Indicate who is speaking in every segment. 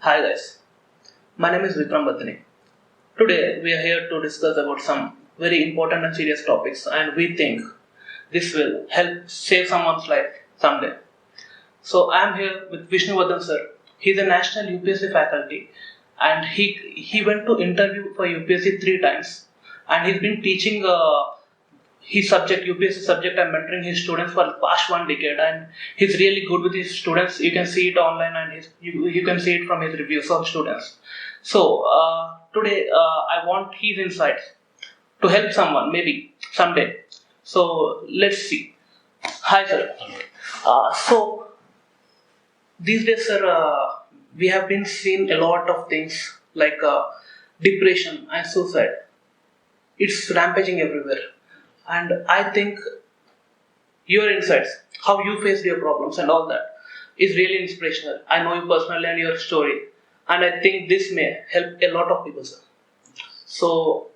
Speaker 1: Hi guys, my name is Vikram Bathini. Today we are here to discuss about some very important and serious topics, and we think this will help save someone's life someday. So I am here with VISHNU sir. He's a national UPSC faculty, and he went to interview for UPSC 3 times, and he's been teaching his subject, UPSC subject, and mentoring his students for the past 1 decade, and he's really good with his students. You can see it online, and you can see it from his reviews of students. So today I want his insights to help someone maybe someday. So let's see. Hi sir. So these days, sir, we have been seeing a lot of things like depression and suicide. It's rampaging everywhere, and I think your insights, how you faced your problems and all that, is really inspirational. I know you personally and your story, and I think this may help a lot of people, sir. So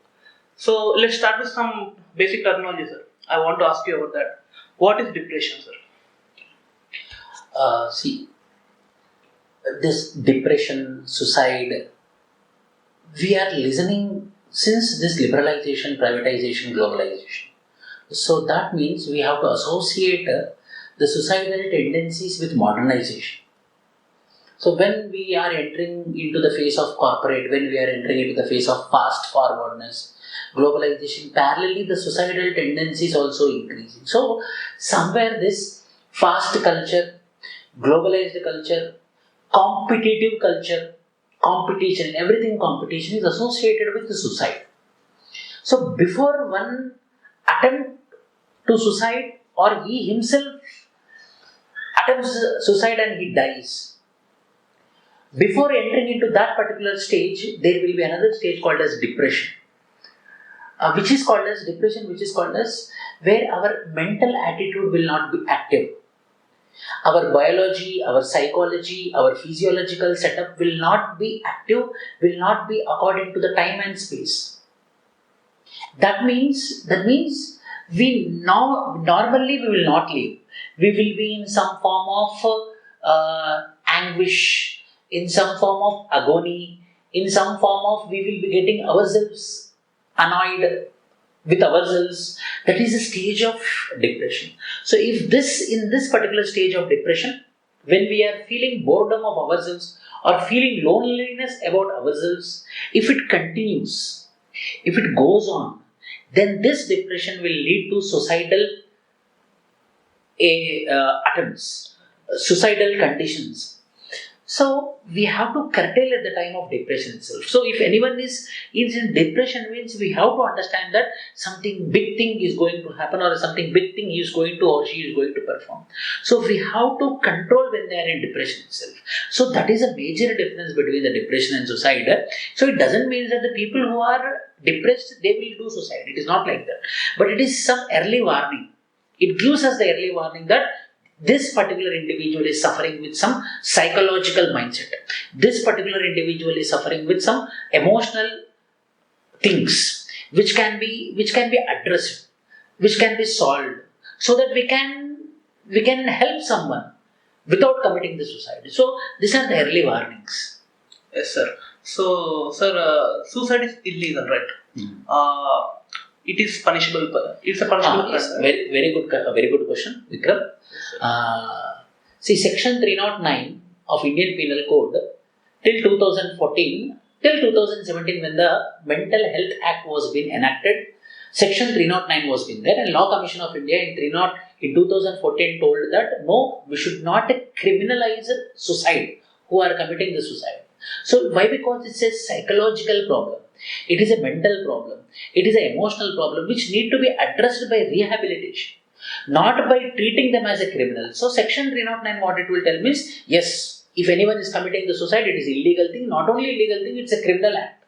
Speaker 1: let's start with some basic terminology, sir. I want to ask you about that. What is depression, sir?
Speaker 2: See, this depression, suicide, we are listening since this liberalization, privatization, globalization. So that means we have to associate the suicidal tendencies with modernization. So when we are entering into the phase of corporate, when we are entering into the phase of fast forwardness, globalization, parallelly the suicidal tendencies also increasing. So somewhere this fast culture, globalized culture, competitive culture, competition, everything competition is associated with the suicide. So before one attempt to suicide or he himself attempts suicide and he dies, before entering into that particular stage, there will be another stage called as depression. Which is called as depression, which is called as where our mental attitude will not be active. Our biology, our psychology, our physiological setup will not be active, will not be according to the time and space. That means we normally we will not live. We will be in some form of anguish, in some form of agony, in some form of we will be getting ourselves annoyed with ourselves. That is a stage of depression. So if in this particular stage of depression, when we are feeling boredom of ourselves or feeling loneliness about ourselves, if it continues, if it goes on, then this depression will lead to suicidal attempts, suicidal conditions. So we have to curtail at the time of depression itself. So if anyone is in depression, means we have to understand that something big thing is going to happen or something big thing he is going to or she is going to perform. So we have to control when they are in depression itself. So that is a major difference between the depression and suicide. So it doesn't mean that the people who are depressed, they will do suicide. It is not like that. But it is some early warning. It gives us the early warning that this particular individual is suffering with some psychological mindset. This particular individual is suffering with some emotional things which can be addressed, which can be solved, so that we can help someone without committing the suicide. So these are the early warnings.
Speaker 1: Yes, sir. So, sir, suicide is illegal, right? It is punishable. It's a punishable crime.
Speaker 2: Yes. Very good question, Vikram. See, Section 309 of Indian Penal Code till 2014, till 2017, when the Mental Health Act was being enacted, Section 309 was been there, and Law Commission of India in 2014 told that no, we should not criminalize suicide who are committing the suicide. So why? Because it's a psychological problem. It is a mental problem. It is an emotional problem which need to be addressed by rehabilitation, not by treating them as a criminal. So Section 309, what it will tell me is, yes, if anyone is committing the suicide, it is illegal thing. Not only illegal thing, it's a criminal act.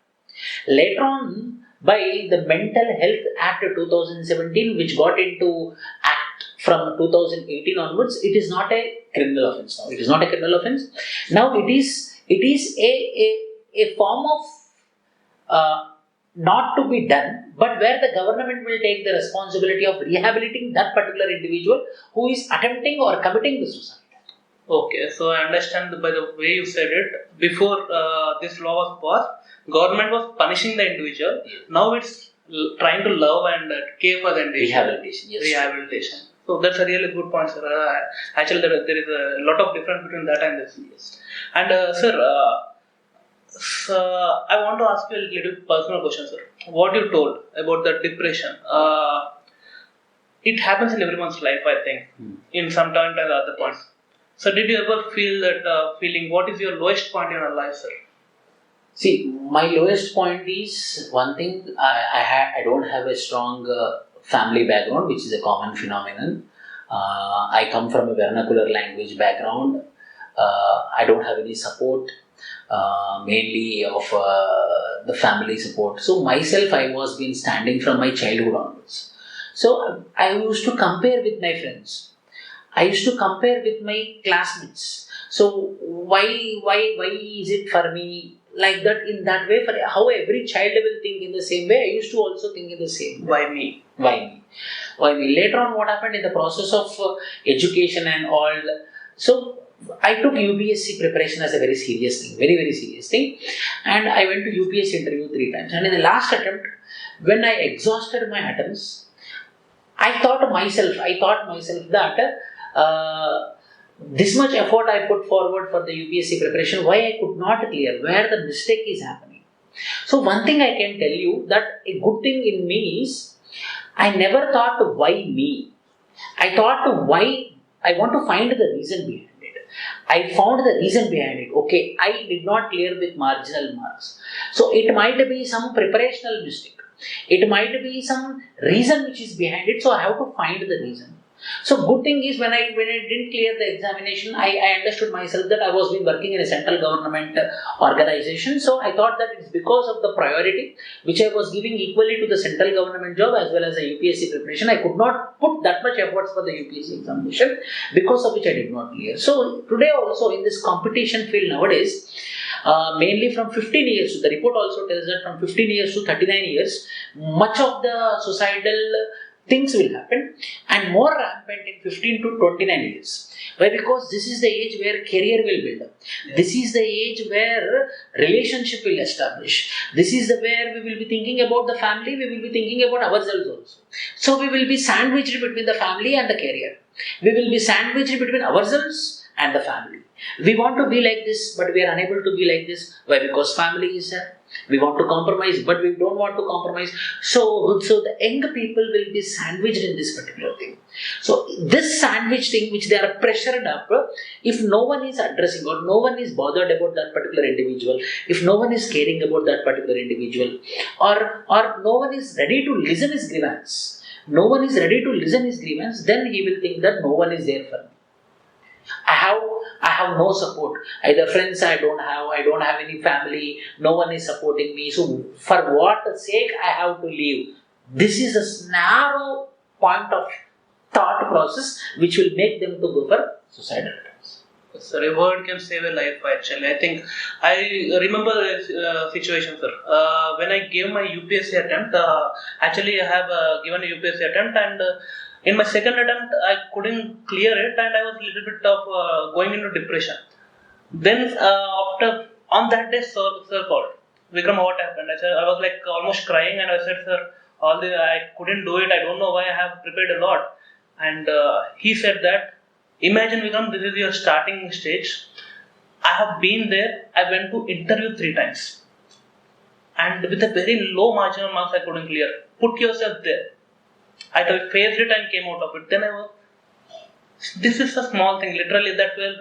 Speaker 2: Later on, by the Mental Health Act 2017, which got into act from 2018 onwards, it is not a criminal offence now. It is not a criminal offence. Now it is a form of not to be done, but where the government will take the responsibility of rehabilitating that particular individual who is attempting or committing the suicide.
Speaker 1: Okay, so I understand by the way you said it. Before this law was passed, government was punishing the individual.
Speaker 2: Yes.
Speaker 1: Now it's trying to love and care for the individual.
Speaker 2: Rehabilitation, yes.
Speaker 1: Rehabilitation. So that's a really good point, sir. Actually, there is a lot of difference between that and this.
Speaker 2: Yes.
Speaker 1: And sir, so I want to ask you a little personal question, sir. What you told about the depression, it happens in everyone's life, I think, in some time and other points. So, did you ever feel that feeling? What is your lowest point in your life, sir?
Speaker 2: See, my lowest point is one thing. I don't have a strong family background, which is a common phenomenon. I come from a vernacular language background. I don't have any support, mainly of the family support. So myself, I was been standing from my childhood onwards. So I used to compare with my friends. I used to compare with my classmates. So why is it for me like that in that way? For how every child will think in the same way, I used to also think in the same way.
Speaker 1: Why me?
Speaker 2: Why me? Why me? Later on, what happened in the process of education and all? So I took UPSC preparation as a very serious thing, very serious thing, and I went to UPSC interview 3 times. And in the last attempt, when I exhausted my attempts, I thought myself that this much effort I put forward for the UPSC preparation, why I could not clear, where the mistake is happening. So one thing I can tell you, that a good thing in me is, I never thought why me. I thought why, I want to find the reason behind it. I found the reason behind it. Okay, I did not clear with marginal marks. So it might be some preparational mistake. It might be some reason which is behind it. So I have to find the reason. So good thing is when I didn't clear the examination, I understood myself that I was been working in a central government organization. So I thought that it's because of the priority which I was giving equally to the central government job as well as the UPSC preparation. I could not put that much efforts for the UPSC examination, because of which I did not clear. So today also in this competition field nowadays, mainly from 15 years, the report also tells that from 15 years to 39 years, much of the societal things will happen, and more rampant in 15 to 29 years. Why? Because this is the age where career will build up. This is the age where relationship will establish. This is the where we will be thinking about the family, we will be thinking about ourselves also. So we will be sandwiched between the family and the career. We will be sandwiched between ourselves and the family. We want to be like this, but we are unable to be like this. Why? Because family is there. We want to compromise, but we don't want to compromise. So the young people will be sandwiched in this particular thing. So this sandwich thing, which they are pressured up, if no one is addressing or no one is bothered about that particular individual, if no one is caring about that particular individual, or no one is ready to listen his grievance, then he will think that no one is there for me. I have no support. Either friends I don't have any family, no one is supporting me. So for what sake I have to leave? This is a narrow point of thought process which will make them to go for suicidal attempts.
Speaker 1: Sir, a word can save a life actually. I think I remember a situation, sir. When I gave my UPSC attempt, actually I have given a UPSC attempt, and in my second attempt, I couldn't clear it, and I was a little bit of going into depression. Then after on that day, sir called. Vikram, what happened? I was like almost crying, and I said, sir, I couldn't do it. I don't know why. I have prepared a lot, and he said that, imagine, Vikram, this is your starting stage. I have been there. I went to interview 3 times, and with a very low marginal marks, I couldn't clear. Put yourself there. I faced it and came out of it. Then this is a small thing, literally. That was,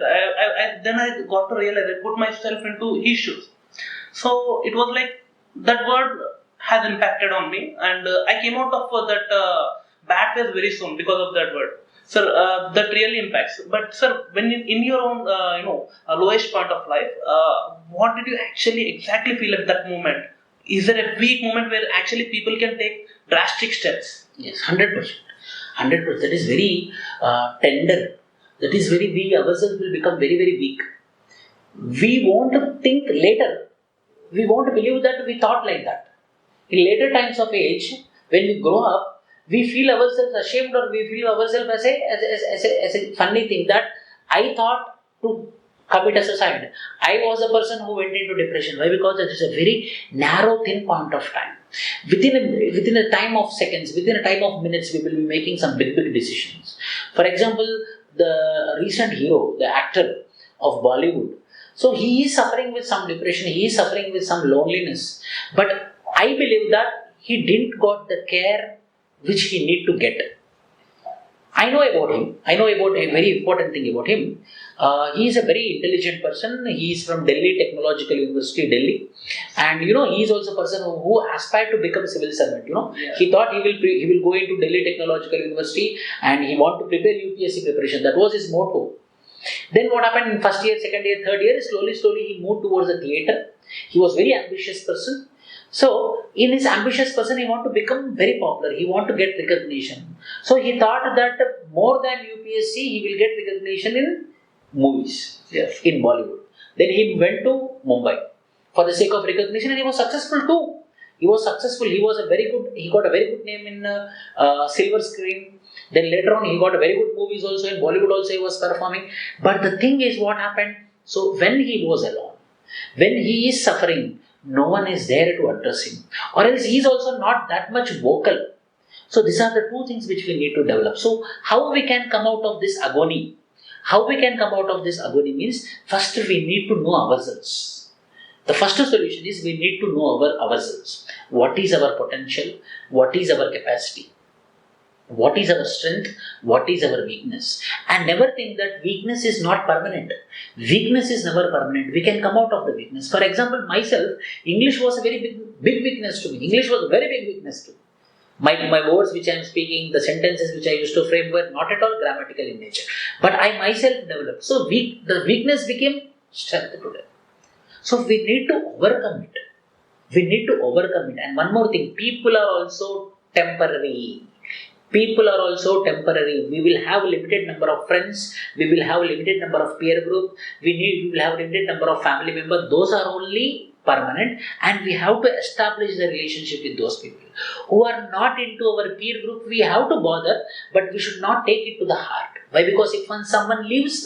Speaker 1: then I got to realize, I put myself into his shoes. So it was like that word has impacted on me, and I came out of that bad phase very soon because of that word. Sir, that really impacts. But sir, when in your own, lowest point of life, what did you actually exactly feel at that moment? Is there a weak moment where actually people can take drastic steps?
Speaker 2: Yes, 100%. 100%. That is very tender. That is very, we ourselves will become very weak. We won't think later. We won't believe that we thought like that. In later times of age, when we grow up, we feel ourselves ashamed, or we feel ourselves as a funny thing that I thought to commit a suicide. I was the person who went into depression. Why? Because it is a very narrow, thin point of time. Within a time of seconds, within a time of minutes, we will be making some big decisions. For example, the recent hero, the actor of Bollywood, so he is suffering with some depression, he is suffering with some loneliness. But I believe that he didn't got the care which he need to get. I know about him. I know about a very important thing about him. He is a very intelligent person. He is from Delhi Technological University, Delhi, and he is also a person who aspired to become a civil servant. He thought he will go into Delhi Technological University and he want to prepare UPSC preparation. That was his motto. Then what happened in first year, second year, third year? Slowly he moved towards the theatre. He was very ambitious person. So, in his ambitious person, he want to become very popular. He want to get recognition. So, he thought that more than UPSC, he will get recognition in movies, in Bollywood. Then he went to Mumbai for the sake of recognition, and he was successful too. He was successful. He got a very good name in silver screen. Then later on, he got a very good movies also in Bollywood. Also, he was performing. But the thing is, what happened? So, when he was alone, when he is suffering, no one is there to address him, or else he is also not that much vocal. So these are the two things which we need to develop. So how we can come out of this agony? How we can come out of this agony means first we need to know ourselves. The first solution is we need to know ourselves. What is our potential? What is our capacity? What is our strength? What is our weakness? And never think that weakness is not permanent. Weakness is never permanent. We can come out of the weakness. For example, myself, English was a very big weakness to me. English was a very big weakness to me. My words which I am speaking, the sentences which I used to frame were not at all grammatical in nature. But I myself developed. So the weakness became strength today. So we need to overcome it. We need to overcome it. And one more thing, people are also temporary. People are also temporary. We will have a limited number of friends. We will have a limited number of peer group. We will have a limited number of family members. Those are only permanent, and we have to establish the relationship with those people who are not into our peer group. We have to bother, but we should not take it to the heart. Why? Because if someone leaves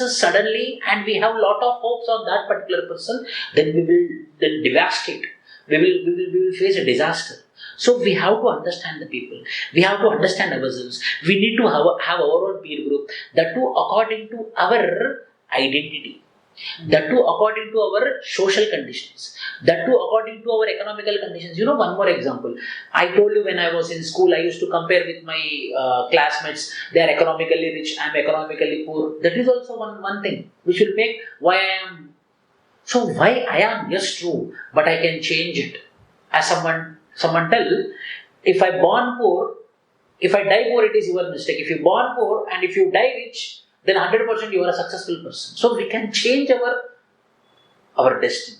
Speaker 2: us suddenly, and we have lot of hopes on that particular person, then we will devastate. We will face a disaster. So we have to understand the people. We have to understand ourselves. We need to have our own peer group. That too according to our identity. That too according to our social conditions. That too according to our economical conditions. One more example. I told you when I was in school, I used to compare with my classmates. They are economically rich, I am economically poor. That is also one thing which will make why I am. So why I am, yes, true, but I can change it. As someone tell, if I born poor, if I die poor, it is your mistake. If you born poor and if you die rich, then 100% you are a successful person. So we can change our destiny.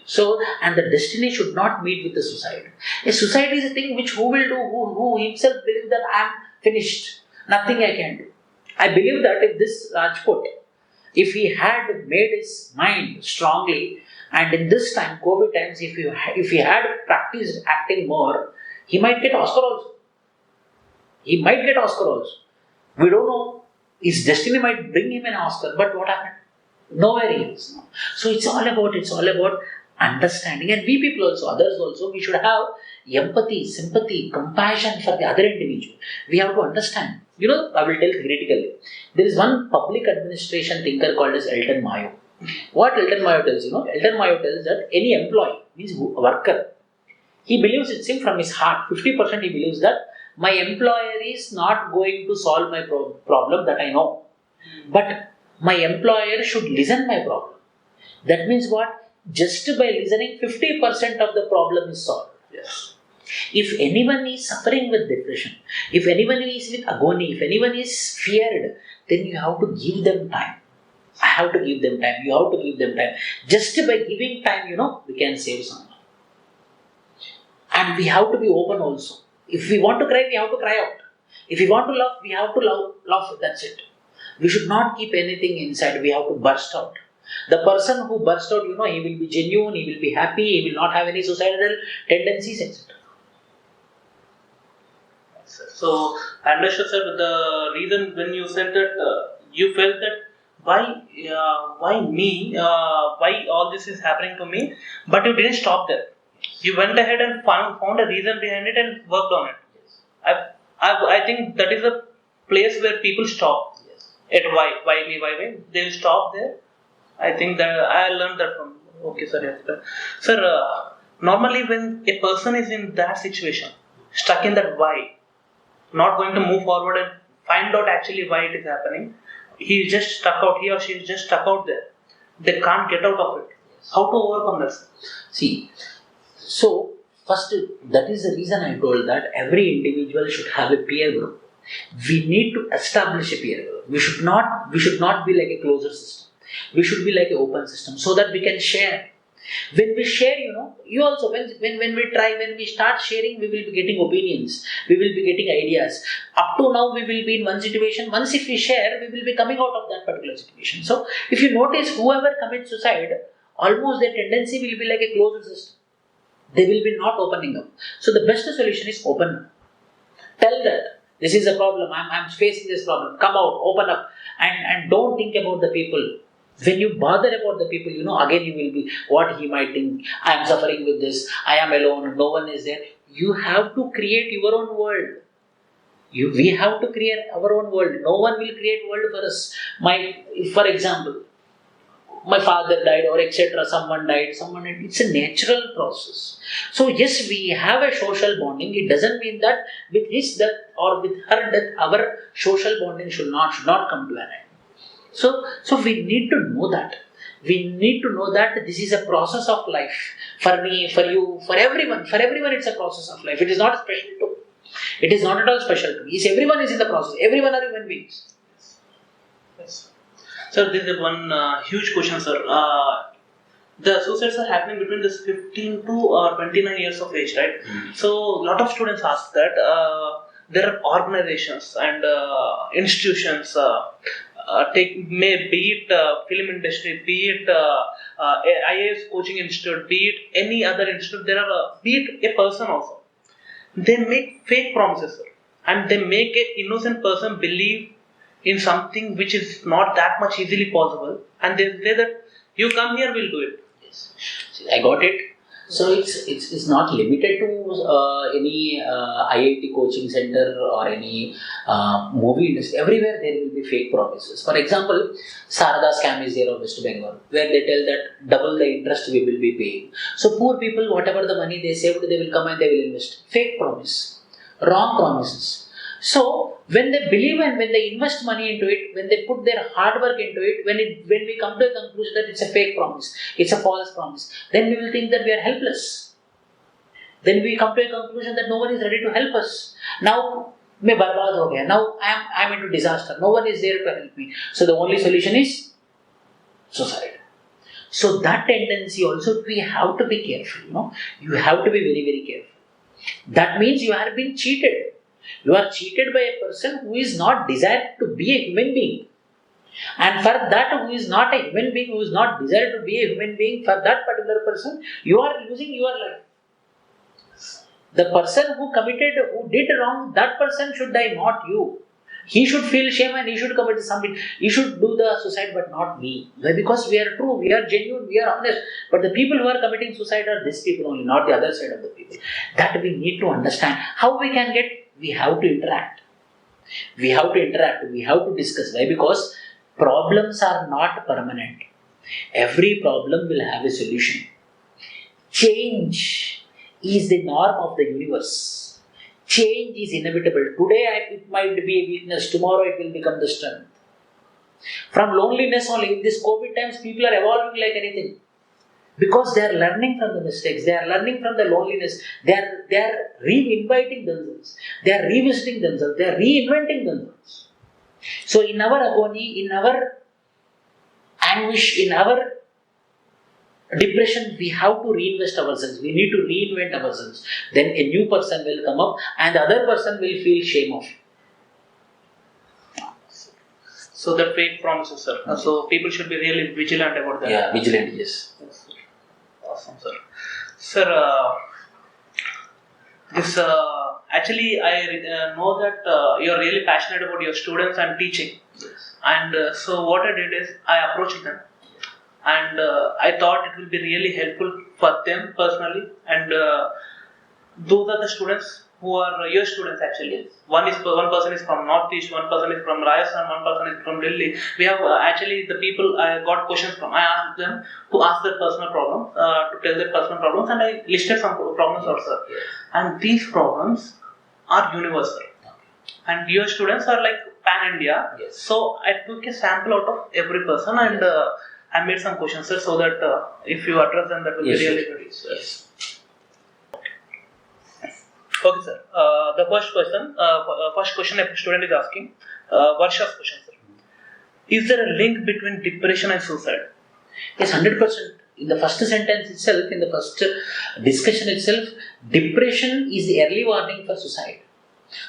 Speaker 2: So, and the destiny should not meet with the suicide. A suicide is a thing which who will do, who himself believes that I am finished, nothing I can do. I believe that if this Rajput, if he had made his mind strongly, and in this time, COVID times, if he had practiced acting more, he might get Oscar also. He might get Oscar also. We don't know. His destiny might bring him an Oscar, but what happened? Nowhere he is. So it's all about understanding. And we people also, others also, we should have empathy, sympathy, compassion for the other individual. We have to understand. I will tell theoretically. There is one public administration thinker called as Elton Mayo. What Elton Mayo tells, Elton Mayo tells that any employee, means worker, he believes it's him from his heart. 50% he believes that my employer is not going to solve my problem that I know. But my employer should listen my problem. That means what? Just by listening, 50% of the problem is solved.
Speaker 1: Yes.
Speaker 2: If anyone is suffering with depression, if anyone is with agony, if anyone is feared, then you have to give them time. I have to give them time. You have to give them time. Just by giving time, we can save someone. And we have to be open also. If we want to cry, we have to cry out. If we want to laugh, we have to laugh. That's it. We should not keep anything inside. We have to burst out. The person who bursts out, he will be genuine, he will be happy, he will not have any suicidal tendencies, etc.
Speaker 1: So, I understood, sir, the reason when you said that you felt that why me? Why all this is happening to me? But you didn't stop there. You went ahead and found a reason behind it and worked on it. I think that is a place where people stop. At why me, why me? They will stop there. I think that I learned that from. Okay, sir. Yes, sir. Sir, normally when a person is in that situation, stuck in that why, not going to move forward and find out actually why it is happening, he is just stuck out. He or she is just stuck out there. They can't get out of it. How to overcome this?
Speaker 2: See, so first, that is the reason I told that every individual should have a peer group. We need to establish a peer group. We should not be like a closed system. We should be like an open system so that we can share. When we share, you also, when we start sharing, we will be getting opinions, we will be getting ideas. Up to now, we will be in one situation. Once if we share, we will be coming out of that particular situation. So, if you notice, whoever commits suicide, almost their tendency will be like a closed system. They will be not opening up. So, the best solution is open up. Tell that this is a problem, I'm facing this problem. Come out, open up, and don't think about the people. When you bother about the people, again you will be, what he might think, I am suffering with this, I am alone, no one is there. You have to create your own world. We have to create our own world. No one will create world for us. For example, my father died or etc. Someone died. It's a natural process. So yes, we have a social bonding. It doesn't mean that with his death or with her death, our social bonding should not come to an end. So we need to know that. We need to know that this is a process of life. For me, for you, for everyone. For everyone, it's a process of life. It is not special to. It is not at all special to me. Everyone is in the process. Everyone are human beings.
Speaker 1: Yes. Sir, this is one huge question, sir. The suicides are happening between this 15 to 29 years of age, right? Mm-hmm. So, a lot of students ask that there are organizations and institutions, be it film industry, be it IAS coaching institute, be it any other institute, be it a person also. They make fake promises, sir, and they make an innocent person believe in something which is not that much easily possible, and they say that you come here, we'll do it.
Speaker 2: Yes, see, I got it. So it's not limited to any IIT coaching center or any movie industry. Everywhere there will be fake promises. For example, Sarada scam is there of West Bengal, where they tell that double the interest we will be paying. So poor people, whatever the money they saved, they will come and they will invest. Fake promise, wrong promises. So when they believe and when they invest money into it, when they put their hard work into it, when we come to a conclusion that it's a fake promise, it's a false promise, then we will think that we are helpless. Then we come to a conclusion that no one is ready to help us. Now, मैं बर्बाद हो गया. Now I am into disaster. No one is there to help me. So the only solution is suicide. So that tendency also we have to be careful. You have to be very, very careful. That means you are being cheated. You are cheated by a person who is not desired to be a human being. And for that who is not a human being, who is not desired to be a human being, for that particular person, you are losing your life. The person who did wrong, that person should die, not you. He should feel shame and he should commit something. He should do the suicide, but not me. Why? Because we are true, we are genuine, we are honest. But the people who are committing suicide are these people only, not the other side of the people. That we need to understand. How we can get. We have to interact. We have to discuss. Why? Because problems are not permanent. Every problem will have a solution. Change is the norm of the universe. Change is inevitable. Today it might be a weakness, tomorrow it will become the strength. From loneliness only, in this COVID times, people are evolving like anything. Because they are learning from the mistakes, they are learning from the loneliness, they are re-inviting themselves, they are revisiting themselves, they are reinventing themselves. So in our agony, in our anguish, in our depression, we have to reinvest ourselves, we need to reinvent ourselves. Then a new person will come up and the other person will feel shame of it.
Speaker 1: So the fake promises, sir. Mm-hmm. So people should be really vigilant about that.
Speaker 2: Yeah, vigilant, yes.
Speaker 1: Awesome, sir. Sir, This actually I know that you're really passionate about your students and teaching, and so what I did is I approached them, and I thought it will be really helpful for them personally, and those are the students who are your students actually. One person is from Northeast, one person is from Rajasthan, one person is from Delhi. We have actually the people I got questions from. I asked them to ask their personal problems, to tell their personal problems, and I listed some problems also. And these problems are universal. And your students are like pan India. So I took a sample out of every person and I made some questions so that if you address them, that will be really good. Yes. Okay, sir. The first question a student is asking, Varsha's question, sir. Is there a link between depression and suicide?
Speaker 2: Yes, 100%. In the first sentence itself, in the first discussion itself, depression is the early warning for suicide.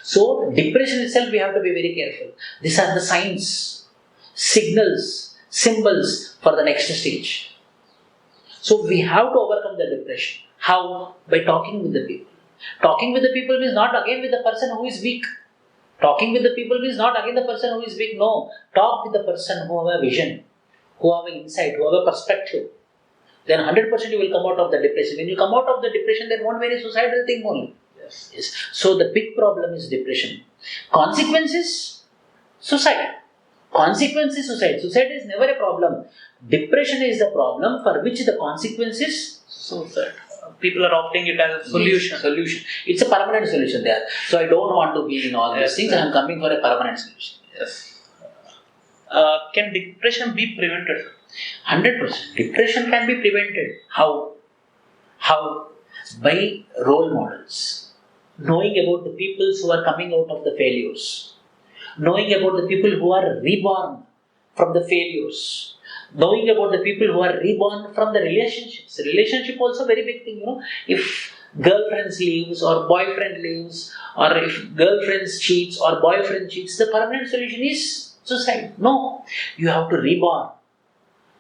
Speaker 2: So, depression itself, we have to be very careful. These are the signs, signals, symbols for the next stage. So, we have to overcome the depression. How? By talking with the people. Talking with the people means not again with the person who is weak. Talking with the people means not again the person who is weak. No. Talk with the person who have a vision, who have an insight, who have a perspective. Then 100% you will come out of the depression. When you come out of the depression, there won't be any suicidal thing only. Yes. So the big problem is depression. Consequences? Suicide. Consequence is suicide. Suicide is never a problem. Depression is the problem for which the consequence is
Speaker 1: suicide. People are opting it as a solution.
Speaker 2: Yes, solution. It's a permanent solution there. So I don't want to be in all these things. I am coming for a permanent solution.
Speaker 1: Yes. Can depression be prevented?
Speaker 2: 100%. Depression can be prevented. How? How? By role models. Knowing about the people who are coming out of the failures. Knowing about the people who are reborn from the failures. Knowing about the people who are reborn from the relationships. Relationship also very big thing, If girlfriends leaves or boyfriend leaves, or if girlfriend cheats or boyfriend cheats, the permanent solution is suicide. No. You have to reborn.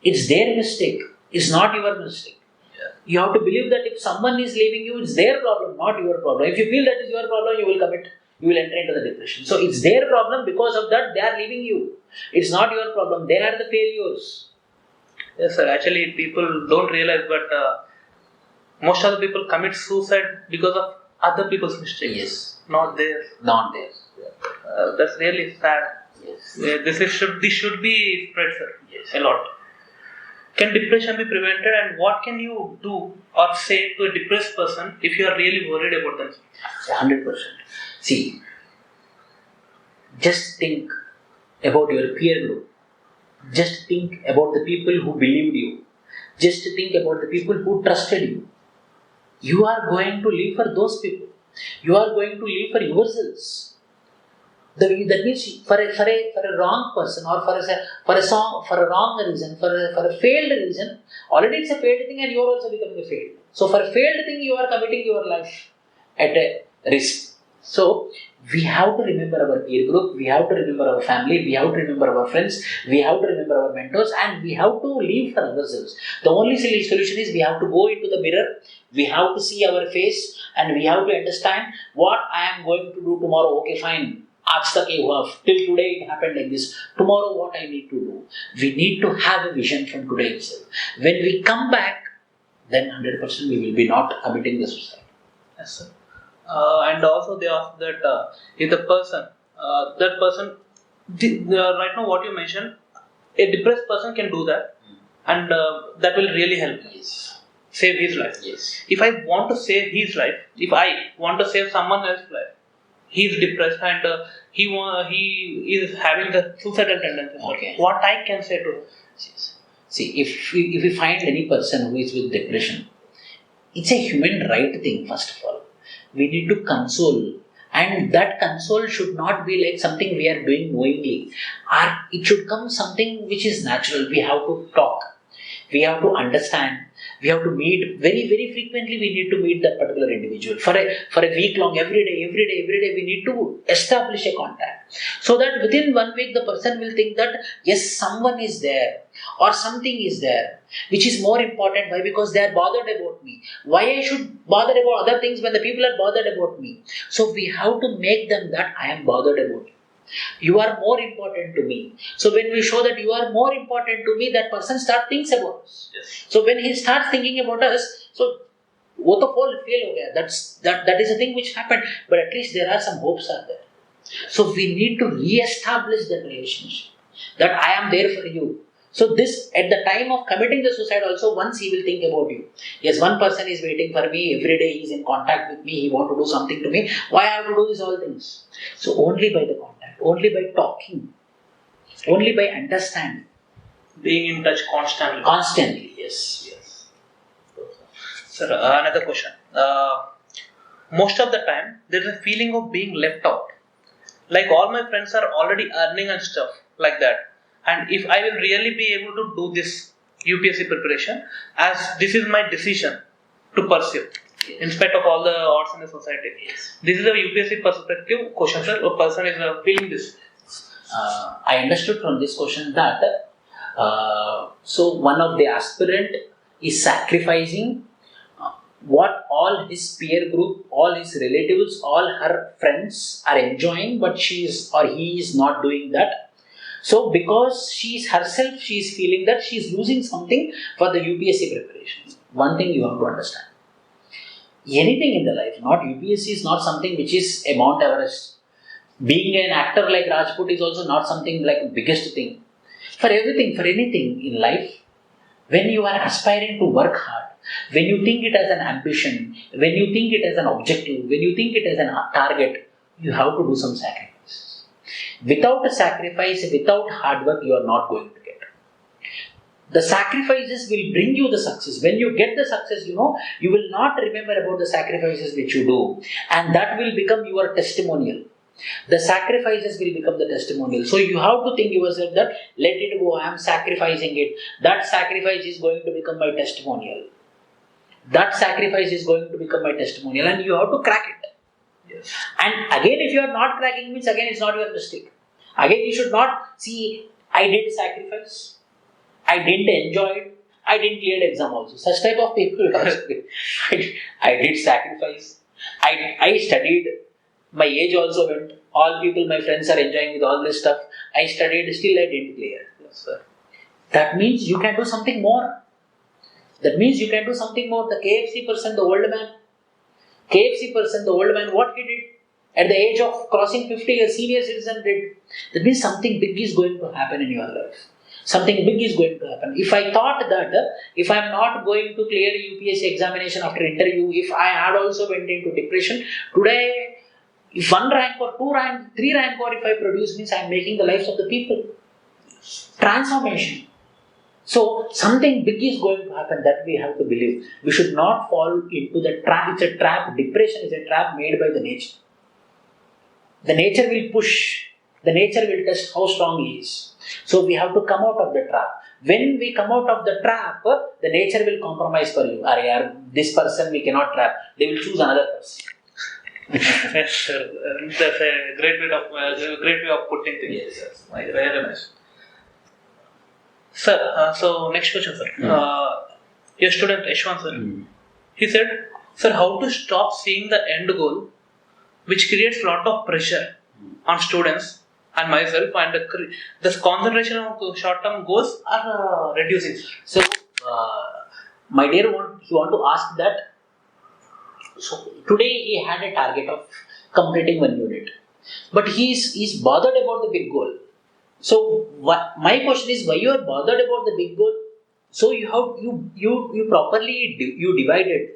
Speaker 2: It's their mistake. It's not your mistake. You have to believe that if someone is leaving you, it's their problem, not your problem. If you feel that is your problem, you will commit. You will enter into the depression. So it's their problem, because of that they are leaving you. It's not your problem. They are the failures.
Speaker 1: Yes, sir. Actually, people don't realize, but most of the people commit suicide because of other people's mistakes.
Speaker 2: Yes.
Speaker 1: Not theirs.
Speaker 2: Not theirs.
Speaker 1: That's really sad.
Speaker 2: Yes.
Speaker 1: This should be spread, sir.
Speaker 2: Yes.
Speaker 1: A lot. Can depression be prevented, and what can you do or say to a depressed person if you are really worried about them?
Speaker 2: 100%. See, just think about your peer group. Just think about the people who believed you. Just think about the people who trusted you. You are going to live for those people. You are going to live for yourselves. That means for a wrong person, or for a wrong reason, for a failed reason, already it's a failed thing and you are also becoming a failed. So for a failed thing, you are committing your life at a risk. So we have to remember our peer group, we have to remember our family, we have to remember our friends, we have to remember our mentors, and we have to live for ourselves. The only solution is we have to go into the mirror, we have to see our face, and we have to understand what I am going to do tomorrow. Okay, fine. Aaj tak ye hua, till today it happened like this. Tomorrow what I need to do? We need to have a vision from today itself. When we come back, then 100% we will be not committing the suicide.
Speaker 1: Yes, sir. And also they ask that if the person, right now what you mentioned, a depressed person can do that, and that will really help.
Speaker 2: Yes.
Speaker 1: Save his life.
Speaker 2: Yes.
Speaker 1: If I want to save his life, if I want to save someone else's life, he is depressed and he is having the suicidal tendencies.
Speaker 2: Okay.
Speaker 1: What I can say to him?
Speaker 2: See, if we find any person who is with depression, it's a human right thing, first of all. We need to console, and that console should not be like something we are doing knowingly. It should come something which is natural. We have to talk. We have to understand. We have to meet very, very frequently. We need to meet that particular individual for a week long, every day. We need to establish a contact, so that within 1 week the person will think that yes, someone is there or something is there, which is more important. Why? Because they are bothered about me. Why I should bother about other things when the people are bothered about me? So we have to make them that I am bothered about you. You are more important to me. So when we show that you are more important to me, that person thinks about us.
Speaker 1: Yes.
Speaker 2: So when he starts thinking about us, so what the whole fail ho gaya. That is a thing which happened, but at least there are some hopes are there. So we need to re-establish that relationship, that I am there for you. So this, at the time of committing the suicide also, once he will think about you. Yes, one person is waiting for me, every day he is in contact with me, he want to do something to me. Why I have to do these all things? So only by the contact, only by talking, only by understanding.
Speaker 1: Being in touch constantly.
Speaker 2: Constantly, yes.
Speaker 1: Sir, another question. Most of the time, there is a feeling of being left out. Like all my friends are already earning and stuff like that. And if I will really be able to do this UPSC preparation, as this is my decision to pursue, in spite of all the odds in the society. This is a UPSC perspective question, sir. A person is feeling this.
Speaker 2: I understood from this question that so one of the aspirant is sacrificing what all his peer group, all his relatives, all her friends are enjoying, but she is or he is not doing that. So because she is herself, she is feeling that she is losing something for the UPSC preparation. One thing you have to understand. Anything in the life, not UPSC is not something which is a Mount Everest. Being an actor like Rajput is also not something like the biggest thing. For everything, for anything in life, when you are aspiring to work hard, when you think it as an ambition, when you think it as an objective, when you think it as a target, you have to do some sacrifice. Without a sacrifice, without hard work, you are not going to get. The sacrifices will bring you the success. When you get the success, you will not remember about the sacrifices which you do, and that will become your testimonial. The sacrifices will become the testimonial. So you have to think yourself that let it go, I am sacrificing it. That sacrifice is going to become my testimonial. That sacrifice is going to become my testimonial, and you have to crack it.
Speaker 1: Yes.
Speaker 2: And again, if you are not cracking, means again it's not your mistake. Again, you should not see, I did sacrifice, I didn't enjoy it, I didn't clear the exam also. Such type of people, I did sacrifice, I studied, my age also went, all people, my friends are enjoying with all this stuff, I studied, still I didn't clear.
Speaker 1: Yes, sir.
Speaker 2: That means you can do something more. That means you can do something more. The KFC person, the old man, what he did at the age of crossing 50, a senior citizen did. That means something big is going to happen in your life. Something big is going to happen. If I thought that if I am not going to clear UPSC examination after interview, if I had also went into depression, today, if 1 rank or 2 rank, 3 rank or if I produce, means I am making the lives of the people. Transformation. So, something big is going to happen, that we have to believe. We should not fall into the trap. It's a trap. Depression is a trap made by the nature. The nature will push. The nature will test how strong he is. So, we have to come out of the trap. When we come out of the trap, the nature will compromise for you. This person we cannot trap. They will choose another person.
Speaker 1: Yes, sir. That's a great way of putting things.
Speaker 2: Yes, yes.
Speaker 1: Very nice. Sir, so next question, sir. Your student Ashwan, sir. He said, sir, how to stop seeing the end goal, which creates a lot of pressure on students and myself, and the concentration on short-term goals are reducing.
Speaker 2: So, my dear one, he want to ask that. So today he had a target of completing 1 unit, but he is bothered about the big goal. So my question is, why you are bothered about the big goal? So you properly divided,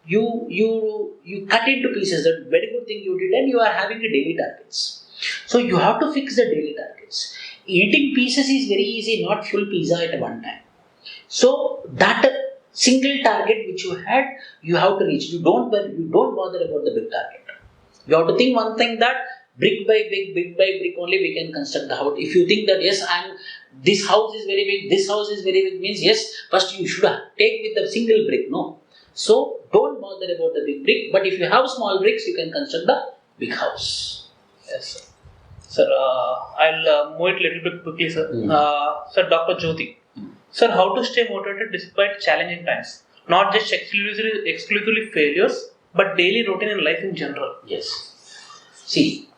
Speaker 2: you cut into pieces. That very good thing you did, and you are having a daily targets. So you have to fix the daily targets. Eating pieces is very easy, not full pizza at one time. So that single target which you had, you have to reach. You don't bother about the big target. You have to think one thing, that Brick by brick only we can construct the house. If you think that yes, this house is very big, this house is very big, means yes, first you should take with the single brick. No. So don't bother about the big brick, but if you have small bricks, you can construct the big house.
Speaker 1: Yes, sir. Sir, I'll move it a little bit quickly, sir. Sir, Dr. Jyoti. Sir, how to stay motivated despite challenging times? Not just exclusively failures, but daily routine in life in general.
Speaker 2: Yes. See,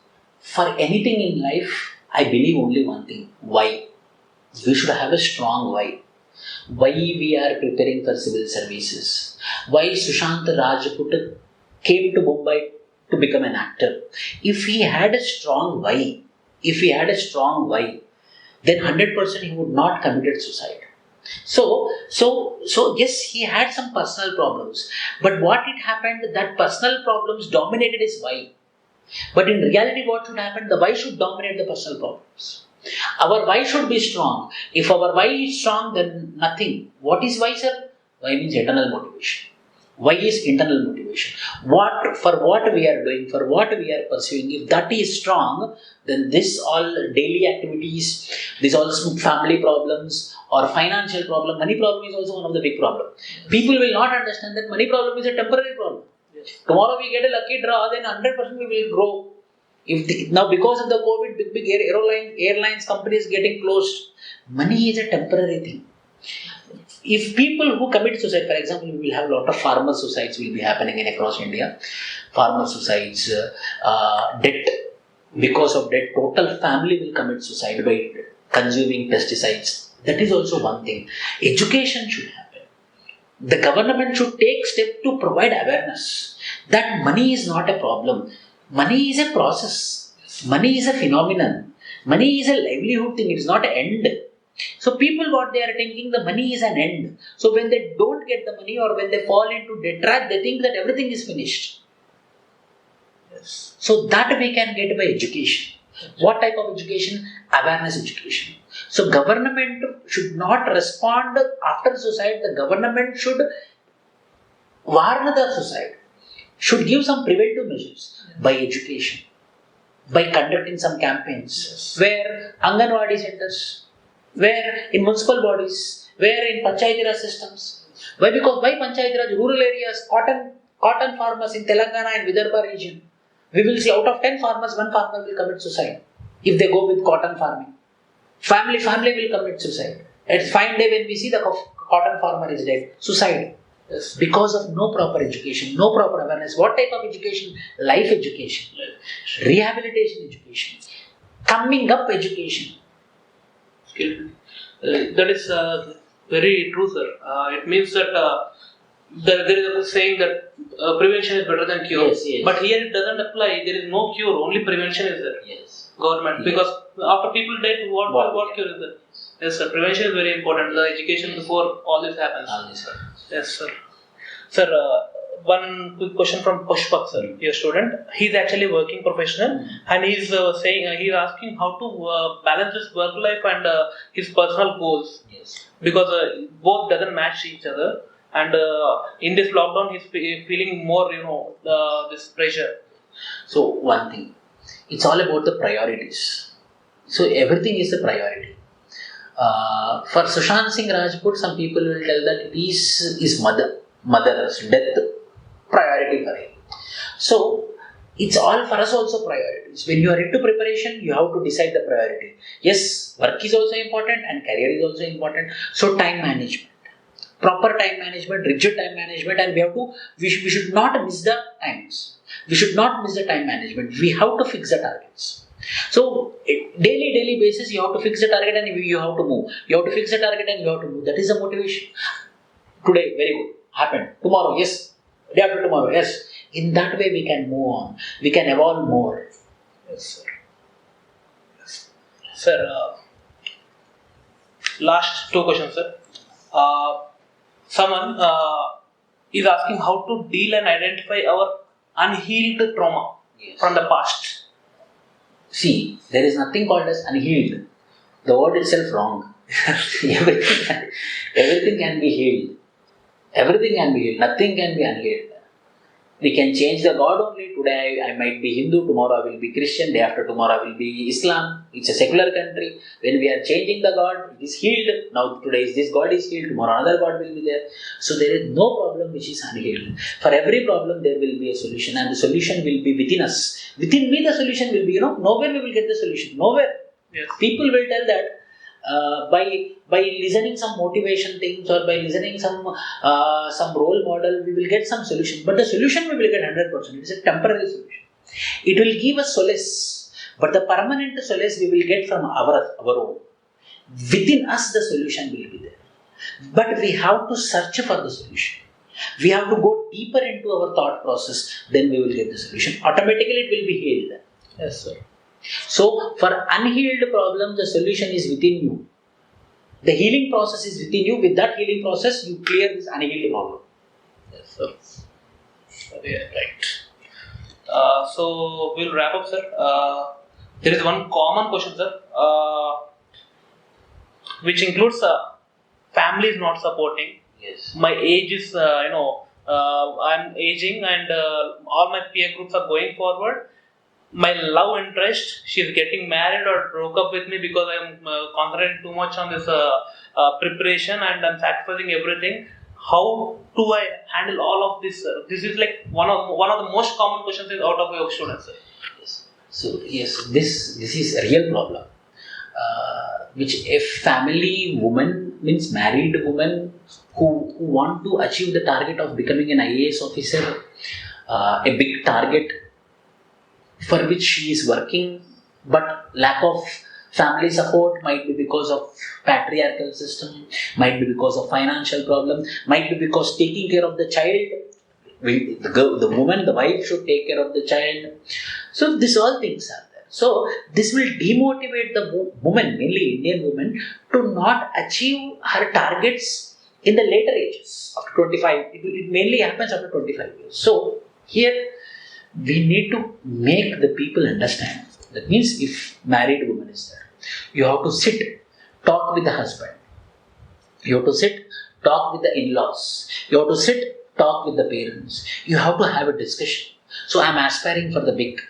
Speaker 2: for anything in life, I believe only one thing. Why? We should have a strong why. Why we are preparing for civil services? Why Sushant Rajput came to Mumbai to become an actor? If he had a strong why, then 100% he would not committed suicide. So yes, he had some personal problems, but what it happened, that personal problems dominated his why. But in reality, what should happen? The why should dominate the personal problems. Our why should be strong. If our why is strong, then nothing. What is why, sir? Why means internal motivation. Why is internal motivation? For what we are doing, for what we are pursuing, if that is strong, then this all daily activities, this also family problems or financial problem, money problem is also one of the big problems. People will not understand that money problem is a temporary problem. Yes. Tomorrow we get a lucky draw, then 100% we will grow. Now because of the COVID, big airlines companies getting closed, money is a temporary thing. If people who commit suicide, for example, we will have a lot of farmer suicides will be happening across India. Farmer suicides, debt. Because of debt, total family will commit suicide by consuming pesticides. That is also one thing. Education should happen. The government should take steps to provide awareness that money is not a problem. Money is a process. Money is a phenomenon. Money is a livelihood thing. It is not an end. So people, what they are thinking, the money is an end. So when they don't get the money or when they fall into debt trap, they think that everything is finished. Yes. So that we can get by education. What type of education? Awareness education. So government should not respond after suicide. The government should warn the suicide. Should give some preventive measures by education. By conducting some campaigns. Where Anganwadi centers, where in municipal bodies, where in Panchayati Raj systems. Why? Because by Panchayati Raj, rural areas, cotton farmers in Telangana and Vidarbha region, we will see out of 10 farmers, 1 farmer will commit suicide if they go with cotton farming. Family will commit suicide. At fine day when we see the cotton farmer is dead, suicide. Yes. Because of no proper education, no proper awareness. What type of education? Life education, rehabilitation education, coming up education.
Speaker 1: That is very true, sir. It means that there is a saying that prevention is better than cure.
Speaker 2: Yes, yes.
Speaker 1: But here it doesn't apply. There is no cure. Only prevention is there.
Speaker 2: Yes.
Speaker 1: Government.
Speaker 2: Yes.
Speaker 1: Because after people die, what cure is there? Yes, sir. Prevention is very important. The education before all this happens. Yes, sir. Sir, one quick question from Pushpak, sir, your student. He's actually a working professional, and he's he's asking how to balance his work life and his personal goals.
Speaker 2: Yes.
Speaker 1: Because both doesn't match each other, and in this lockdown, he's feeling more, this pressure.
Speaker 2: So one thing, it's all about the priorities. So everything is the priority. For Sushant Singh Rajput, some people will tell that it is his mother's death priority for him. So it's all for us also priorities. When you are into preparation, you have to decide the priority. Yes, work is also important and career is also important. So time management, proper time management, rigid time management, and we should not miss the times. We should not miss the time management. We have to fix the targets. So daily basis, you have to fix the target and you have to move. You have to fix the target and you have to move. That is the motivation. Today, very good. Happened. Tomorrow, yes. Day after tomorrow, yes. In that way, we can move on. We can evolve more.
Speaker 1: Yes, sir. Yes. Sir, last 2 questions, sir. Someone is asking how to deal and identify our unhealed trauma from the past.
Speaker 2: See, there is nothing called as unhealed. The word itself wrong. Everything can be healed. Everything can be healed. Nothing can be unhealed. We can change the God only. Today I might be Hindu, tomorrow I will be Christian, day after tomorrow I will be Islam. It's a secular country. When we are changing the God, it is healed. Now today is this God is healed, tomorrow another God will be there. So there is no problem which is unhealed. For every problem there will be a solution, and the solution will be within us. Within me the solution will be, nowhere we will get the solution. Nowhere.
Speaker 1: Yes.
Speaker 2: People will tell that by listening some motivation things or by listening some role model, we will get some solution. But the solution we will get 100%. It is a temporary solution. It will give us solace, but the permanent solace we will get from our own. Within us, the solution will be there. But we have to search for the solution. We have to go deeper into our thought process. Then we will get the solution. Automatically, it will be healed.
Speaker 1: Yes, sir.
Speaker 2: So, for unhealed problems, the solution is within you. The healing process is within you. With that healing process, you clear this unhealed problem.
Speaker 1: Yes, sir. Yeah, right. So, we'll wrap up, sir. There is one common question, sir, which includes family is not supporting.
Speaker 2: Yes.
Speaker 1: My age is, I'm aging and all my peer groups are going forward. My love interest, she's getting married or broke up with me because I'm concentrating too much on this preparation and I'm sacrificing everything. How do I handle all of this, sir? This is like one of the most common questions is out of your students, sir.
Speaker 2: Yes. So yes, this is a real problem. Which a family woman, means married woman who want to achieve the target of becoming an IAS officer, a big target for which she is working, but lack of family support, might be because of patriarchal system, might be because of financial problem, might be because taking care of the child, the woman, the wife should take care of the child. So these all things are there. So this will demotivate the woman, mainly Indian woman, to not achieve her targets in the later ages, after 25. It mainly happens after 25 years. So here we need to make the people understand. That means if married woman is there, you have to sit, talk with the husband. You have to sit, talk with the in-laws. You have to sit, talk with the parents. You have to have a discussion. So I am aspiring for the big.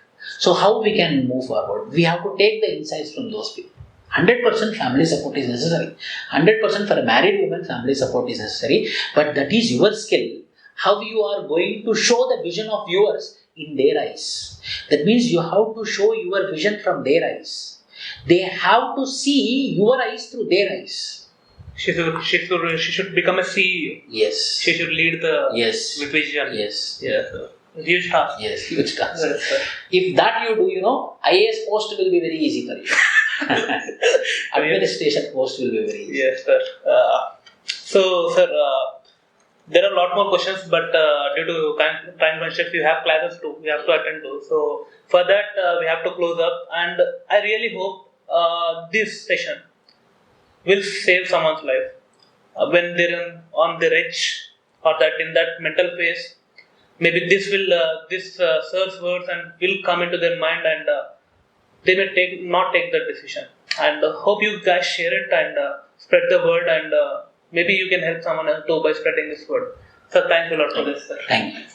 Speaker 2: So how we can move forward? We have to take the insights from those people. 100% family support is necessary. 100% for a married woman, family support is necessary. But that is your skill. How you are going to show the vision of yours in their eyes. That means you have to show your vision from their eyes. They have to see your eyes through their eyes.
Speaker 1: She should become a CEO.
Speaker 2: Yes.
Speaker 1: She should lead the vision.
Speaker 2: Yes.
Speaker 1: Yes. Huge task.
Speaker 2: Yes, huge task.
Speaker 1: Yes,
Speaker 2: if that you do, IAS post will be very easy for you. Administration post will be very easy.
Speaker 1: Yes, sir. So, sir, there are a lot more questions, but due to time constraints, we have classes too. We have to attend to. So, for that, we have to close up. And I really hope this session will save someone's life when they're on their edge or that in that mental phase. Maybe this will sir's words and will come into their mind, and they may not take that decision. And hope you guys share it and spread the word, and maybe you can help someone else too by spreading this word. So thanks a lot for this, sir.
Speaker 2: Thank you.